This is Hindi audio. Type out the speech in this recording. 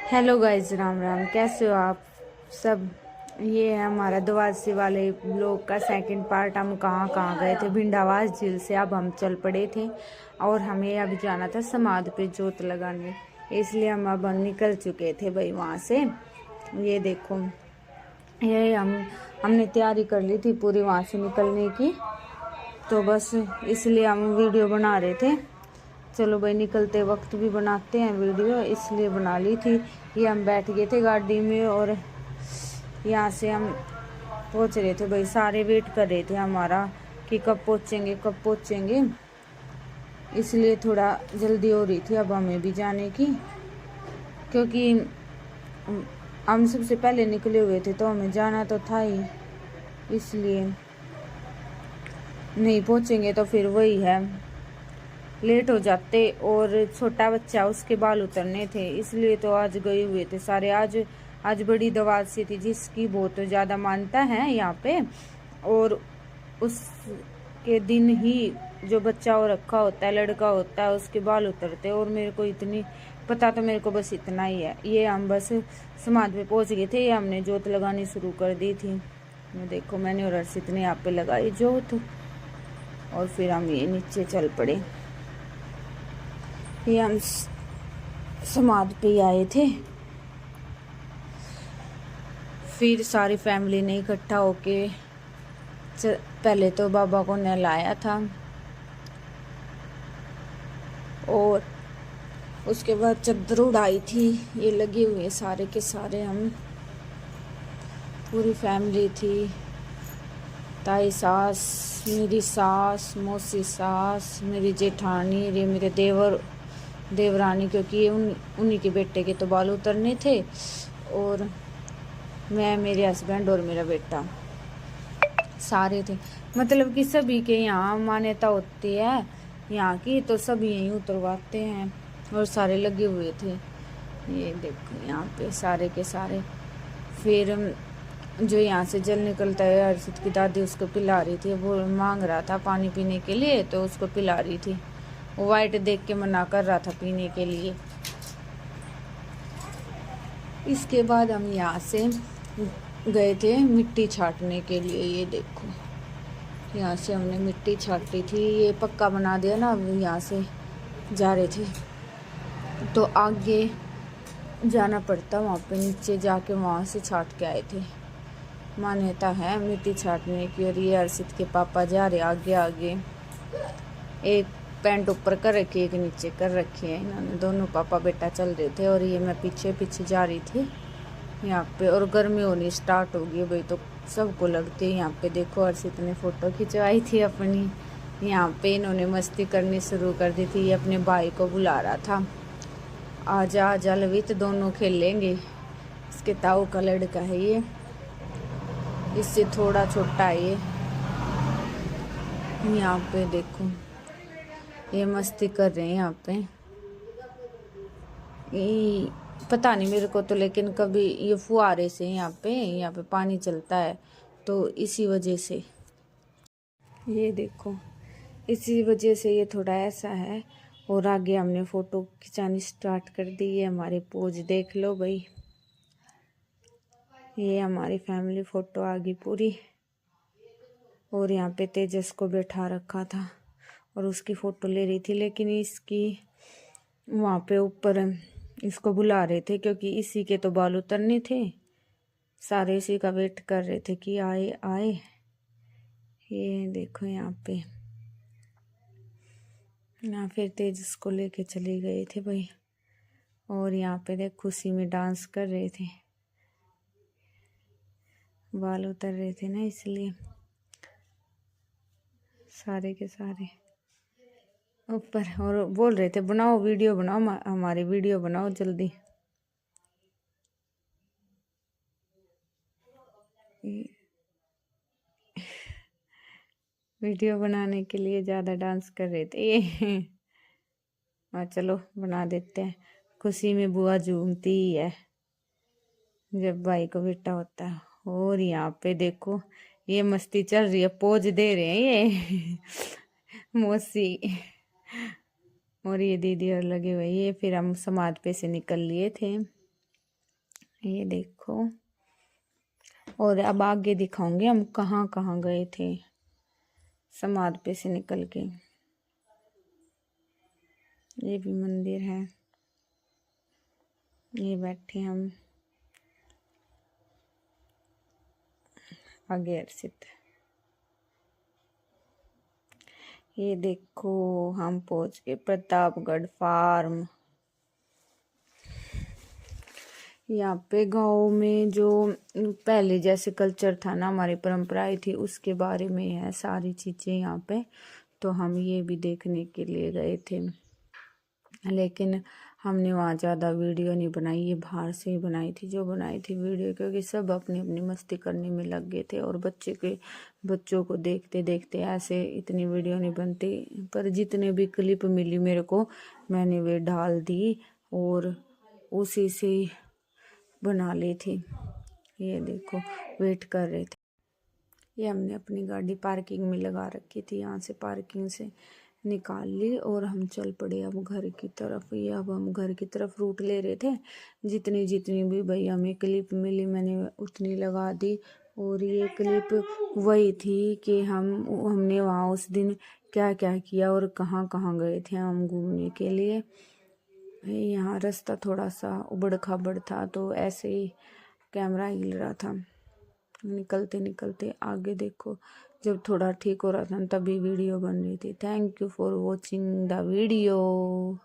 Hello guys, Ram Ram. कैसे हो आप सब। ये है हमारा द्वादशी वाले ब्लॉग का सेकंड पार्ट। हम कहाँ कहाँ गए थे। भिंडावास झील से अब हम चल पड़े थे और हमें अब जाना था समाधि पे जोत लगाने, इसलिए हम अब निकल चुके थे भाई वहाँ से। ये देखो, ये हमने तैयारी कर ली थी पूरी वहाँ से निकलने की, तो बस इसलिए हम वीडियो बना रहे थे। चलो भाई, निकलते वक्त भी बनाते हैं वीडियो, इसलिए बना ली थी। ये हम बैठ गए थे गाड़ी में और यहाँ से हम पहुँच रहे थे भाई। सारे वेट कर रहे थे हमारा कि कब पहुँचेंगे कब पहुँचेंगे, इसलिए थोड़ा जल्दी हो रही थी अब हमें भी जाने की, क्योंकि हम सबसे पहले निकले हुए थे तो हमें जाना तो था ही। इसलिए नहीं पहुँचेंगे तो फिर वही है, लेट हो जाते। और छोटा बच्चा, उसके बाल उतरने थे, इसलिए तो आज गए हुए थे सारे। आज बड़ी द्वादशी थी जिसकी बहुत ज़्यादा मान्यता है यहाँ पे, और उसके दिन ही जो बच्चा और रखा होता है, लड़का होता है, उसके बाल उतरते। और मेरे को इतनी पता, तो मेरे को बस इतना ही है। ये हम बस समाधि पे पहुँच गए थे। ये हमने जोत लगानी शुरू कर दी थी। देखो, मैंने और अर्षित ने यहाँ पे लगाई जोत और फिर हम ये नीचे चल पड़े। ये हम समाधि पे आए थे, फिर सारी फैमिली ने इकट्ठा होके पहले तो बाबा को नहलाया था और उसके बाद चद्दर उड़ाई थी। ये लगे हुए सारे के सारे, हम पूरी फैमिली थी। ताई सास, मेरी सास, मौसी सास, मेरी जेठानी, ये मेरे देवरानी, क्योंकि ये उन्हीं के बेटे के तो बाल उतरने थे, और मैं, मेरे हस्बैंड और मेरा बेटा सारे थे। मतलब कि सभी के यहाँ मान्यता होती है यहाँ की, तो सभी यहीं उतरवाते हैं और सारे लगे हुए थे। ये देखो यहाँ पे सारे के सारे। फिर जो यहाँ से जल निकलता है, अर्षित की दादी उसको पिला रही थी। वो मांग रहा था पानी पीने के लिए, तो उसको पिला रही थी। वो वाइट देख के मना कर रहा था पीने के लिए। इसके बाद हम यहाँ से गए थे मिट्टी छाटने के लिए। ये देखो, यहाँ से हमने मिट्टी छाटी थी। ये पक्का बना दिया ना, अब यहाँ से जा रहे थे तो आगे जाना पड़ता, वहाँ पे नीचे जाके वहाँ से छाट के आए थे। मान्यता है मिट्टी छाटने की। और ये अर्षित के पापा जा रहे आगे आगे, एक पैंट ऊपर कर रखी है, एक नीचे कर रखी है। इन्होंने दोनों पापा बेटा चल रहे थे और ये मैं पीछे पीछे जा रही थी यहाँ पे। और गर्मी होनी स्टार्ट हो गई भाई, तो सबको लगती है। यहाँ पे देखो, अर्षित ने फ़ोटो खिंचवाई थी अपनी। यहाँ पे इन्होंने मस्ती करनी शुरू कर दी थी। ये अपने भाई को बुला रहा था, आजा आजा लवित, दोनों खेलेंगे। इसके ताऊ का लड़का है ये, इससे थोड़ा छोटा है ये। यहाँ पे देखो, ये मस्ती कर रहे हैं यहाँ पे। ये पता नहीं मेरे को तो, लेकिन कभी ये फुहारे से यहाँ पे पानी चलता है, तो इसी वजह से, ये देखो, इसी वजह से ये थोड़ा ऐसा है। और आगे हमने फ़ोटो खिंचानी स्टार्ट कर दी है। हमारे पोज देख लो भाई, ये हमारी फैमिली फ़ोटो आ गई पूरी। और यहाँ पे तेजस को बैठा रखा था और उसकी फ़ोटो ले रही थी, लेकिन इसकी वहाँ पे ऊपर इसको बुला रहे थे क्योंकि इसी के तो बाल उतरने थे। सारे इसी का वेट कर रहे थे कि आए आए। ये देखो यहाँ पे, यहाँ फिर तेजस को लेके चले गए थे भाई। और यहाँ पे देख, खुशी में डांस कर रहे थे, बाल उतर रहे थे ना, इसलिए सारे के सारे ऊपर। और बोल रहे थे बनाओ वीडियो बनाओ, हमारी वीडियो बनाओ जल्दी। वीडियो बनाने के लिए ज़्यादा डांस कर रहे थे ये। और चलो बना देते हैं। खुशी में बुआ झूमती ही है जब भाई को बेटा होता है। और यहाँ पे देखो, ये मस्ती चल रही है, पोज दे रहे हैं ये मौसी और ये दीदी और लगे हुए। ये फिर हम समाध पे से निकल लिए थे। ये देखो, और अब आगे दिखाऊंगे हम कहाँ कहाँ गए थे समाध पे से निकल के। ये भी मंदिर है, ये बैठे हम आगे अर्षित। ये देखो हम पहुंच गए प्रतापगढ़ फार्म। यहाँ पे गाँव में जो पहले जैसे कल्चर था ना, हमारी परंपराएं थी, उसके बारे में है सारी चीजें यहाँ पे। तो हम ये भी देखने के लिए गए थे, लेकिन हमने वहाँ ज़्यादा वीडियो नहीं बनाई, ये बाहर से ही बनाई थी जो बनाई थी वीडियो, क्योंकि सब अपनी अपनी मस्ती करने में लग गए थे और बच्चों को देखते देखते ऐसे इतनी वीडियो नहीं बनती। पर जितने भी क्लिप मिली मेरे को, मैंने वे डाल दी और उसी से बना ली थी। ये देखो वेट कर रहे थे। ये हमने अपनी गाड़ी पार्किंग में लगा रखी थी, यहाँ से पार्किंग से निकाल ली और हम चल पड़े अब घर की तरफ। ये अब हम घर की तरफ रूट ले रहे थे। जितनी जितनी भी भैया हमें क्लिप मिली मैंने उतनी लगा दी। और ये क्लिप वही थी कि हमने वहाँ उस दिन क्या क्या किया और कहाँ कहाँ गए थे हम घूमने के लिए। यहाँ रास्ता थोड़ा सा उबड़ खाबड़ था, तो ऐसे ही कैमरा हिल रहा था। निकलते निकलते आगे देखो, जब थोड़ा ठीक हो रहा था तभी वीडियो बन रही थी। Thank you for watching the video.